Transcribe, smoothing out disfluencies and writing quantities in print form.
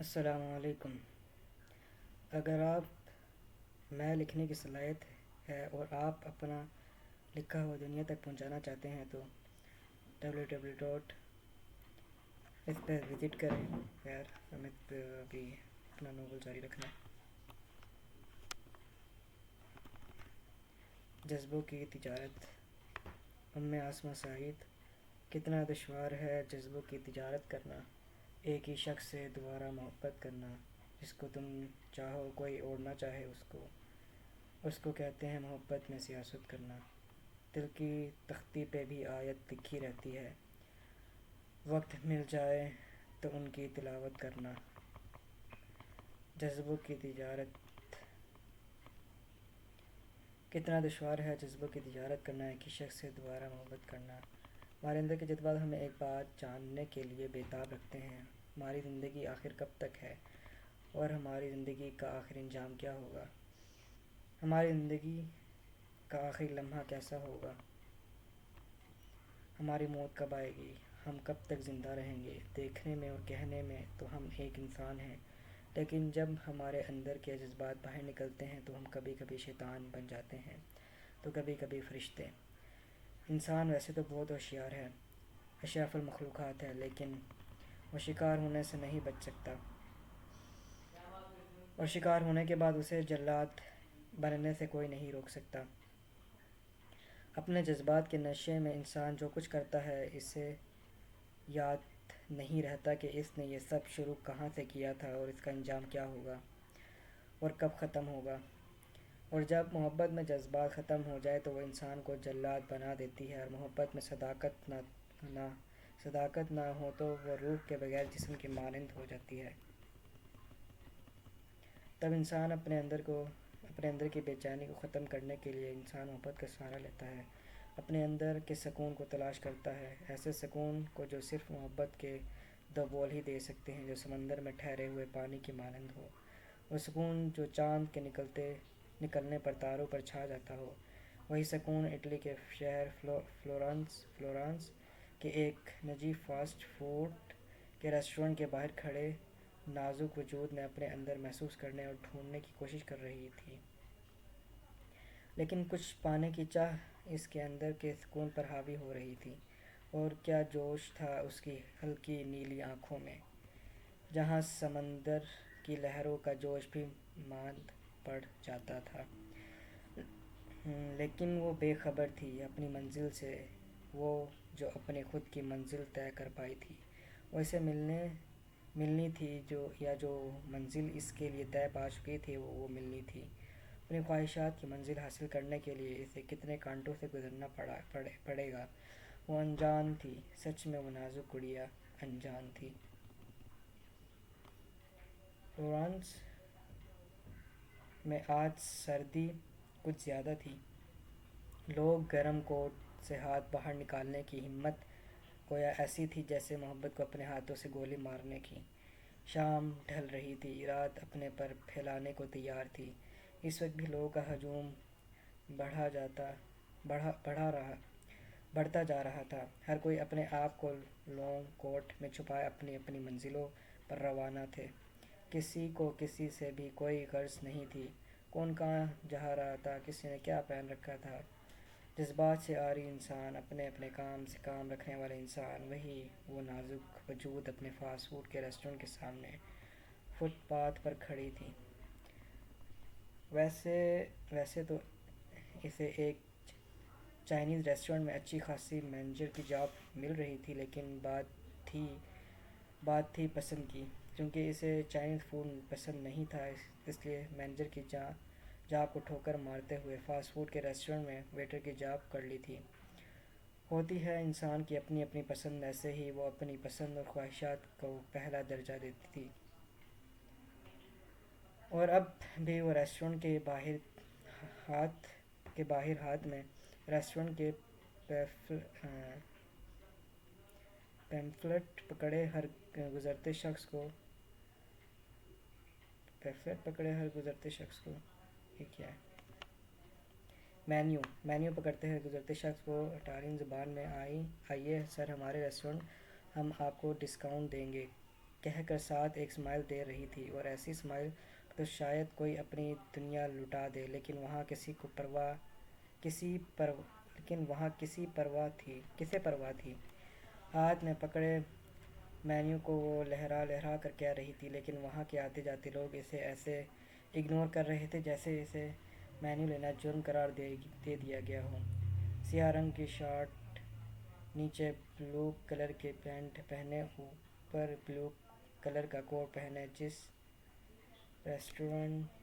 السلام علیکم۔ اگر آپ میں لکھنے کی صلاحیت ہے اور آپ اپنا لکھا ہوا دنیا تک پہنچانا چاہتے ہیں تو www اس پہ وزٹ کریں۔ خیر ہمیں ابھی اپنا ناول جاری رکھنا ہے۔ جذبوں کی تجارت، آسماں سعید۔ کتنا دشوار ہے جذبوں کی تجارت کرنا، ایک ہی شخص سے دوبارہ محبت کرنا، جس کو تم چاہو کوئی اور نہ چاہے اس کو کہتے ہیں محبت میں سیاست کرنا۔ دل کی تختی پہ بھی آیت لکھی رہتی ہے، وقت مل جائے تو ان کی تلاوت کرنا۔ جذبوں کی تجارت، کتنا دشوار ہے جذبوں کی تجارت کرنا، ایک ہی شخص سے دوبارہ محبت کرنا۔ ہمارے اندر کے جذبات ہمیں ایک بات جاننے کے لیے بےتاب رکھتے ہیں، ہماری زندگی آخر کب تک ہے اور ہماری زندگی کا آخری انجام کیا ہوگا، ہماری زندگی کا آخری لمحہ کیسا ہوگا، ہماری موت کب آئے گی، ہم کب تک زندہ رہیں گے۔ دیکھنے میں اور کہنے میں تو ہم ایک انسان ہیں، لیکن جب ہمارے اندر کے جذبات باہر نکلتے ہیں تو ہم کبھی کبھی شیطان بن جاتے ہیں تو کبھی کبھی فرشتے۔ انسان ویسے تو بہت ہوشیار ہے، اشرف المخلوقات ہے، لیکن وہ شکار ہونے سے نہیں بچ سکتا، اور شکار ہونے کے بعد اسے جلاد بننے سے کوئی نہیں روک سکتا۔ اپنے جذبات کے نشے میں انسان جو کچھ کرتا ہے، اسے یاد نہیں رہتا کہ اس نے یہ سب شروع کہاں سے کیا تھا اور اس کا انجام کیا ہوگا اور کب ختم ہوگا۔ اور جب محبت میں جذبات ختم ہو جائے تو وہ انسان کو جلاد بنا دیتی ہے، اور محبت میں صداقت نہ ہو تو وہ روح کے بغیر جسم کی مانند ہو جاتی ہے۔ تب انسان اپنے اندر کی بے چینی کو ختم کرنے کے لیے انسان محبت کا سہارا لیتا ہے، اپنے اندر کے سکون کو تلاش کرتا ہے، ایسے سکون کو جو صرف محبت کے دو بول ہی دے سکتے ہیں، جو سمندر میں ٹھہرے ہوئے پانی کی مانند ہو، وہ سکون جو چاند کے نکلنے پر تاروں پر چھا جاتا ہو۔ وہی سکون اٹلی کے شہر فلورانس کے ایک نجی فاسٹ فوڈ کے ریسٹورنٹ کے باہر کھڑے نازک وجود میں اپنے اندر محسوس کرنے اور ڈھونڈنے کی کوشش کر رہی تھی، لیکن کچھ پانے کی چاہ اس کے اندر کے سکون پر حاوی ہو رہی تھی۔ اور کیا جوش تھا اس کی ہلکی نیلی آنکھوں میں، جہاں سمندر کی لہروں کا جوش بھی ماند پڑ جاتا تھا۔ لیکن وہ بے خبر تھی اپنی منزل سے، وہ جو اپنی خود کی منزل طے کر پائی تھی، وہ اسے ملنی تھی، جو منزل اس کے لیے طے پا چکی تھی وہ ملنی تھی۔ اپنی خواہشات کی منزل حاصل کرنے کے لیے اسے کتنے کانٹوں سے گزرنا پڑے گا۔ وہ انجان تھی، سچ میں وہ نازک گڑیا انجان تھی۔ فلورانس میں آج سردی کچھ زیادہ تھی، لوگ گرم کوٹ سے ہاتھ باہر نکالنے کی ہمت گویا ایسی تھی جیسے محبت کو اپنے ہاتھوں سے گولی مارنے کی۔ شام ڈھل رہی تھی، رات اپنے پر پھیلانے کو تیار تھی۔ اس وقت بھی لوگوں کا ہجوم بڑھتا جا رہا تھا، ہر کوئی اپنے آپ کو لونگ کوٹ میں چھپائے اپنی اپنی منزلوں پر روانہ تھے۔ کسی کو کسی سے بھی کوئی غرض نہیں تھی، کون کہاں جا رہا تھا، کسی نے کیا پہن رکھا تھا۔ جذبات سے عاری انسان، اپنے اپنے کام سے کام رکھنے والے انسان، وہ نازک وجود اپنے فاسٹ فوڈ کے ریسٹورنٹ کے سامنے فٹ پاتھ پر کھڑی تھی۔ ویسے تو اسے ایک چائنیز ریسٹورنٹ میں اچھی خاصی مینیجر کی جاب مل رہی تھی، لیکن بات تھی پسند کی۔ کیونکہ اسے چائنیز فوڈ پسند نہیں تھا، اس لیے مینیجر کی جاب کو ٹھوکر مارتے ہوئے فاسٹ فوڈ کے ریسٹورنٹ میں ویٹر کی جاب کر لی تھی۔ ہوتی ہے انسان کی اپنی اپنی پسند، ایسے ہی وہ اپنی پسند اور خواہشات کو پہلا درجہ دیتی تھی۔ اور اب بھی وہ ریسٹورنٹ کے باہر ہاتھ میں ریسٹورنٹ کے پیمفلٹ پکڑے ہر گزرتے شخص کو یہ کیا ہے؟ مینیو پکڑتے ہوئے گزرتے شخص کو اٹالین زبان میں، آئیے سر ہمارے ریسٹورنٹ، ہم آپ کو ڈسکاؤنٹ دیں گے۔ کہہ کر ساتھ ایک اسمائل دے رہی تھی، اور ایسی اسمائل تو شاید کوئی اپنی دنیا لٹا دے، لیکن وہاں کسے پرواہ تھی؟ ہاتھ میں پکڑے مینیو کو وہ لہرا لہرا کر کہہ رہی تھی، لیکن وہاں کے آتے جاتے لوگ اسے ایسے اگنور کر رہے تھے جیسے اسے مینیو لینا جرم قرار دے دیا گیا ہو۔ سیاہ رنگ کی شارٹ، نیچے بلو کلر کی پینٹ پہنے، اوپر بلو کلر کا کوٹ پہنے، جس ریسٹورنٹ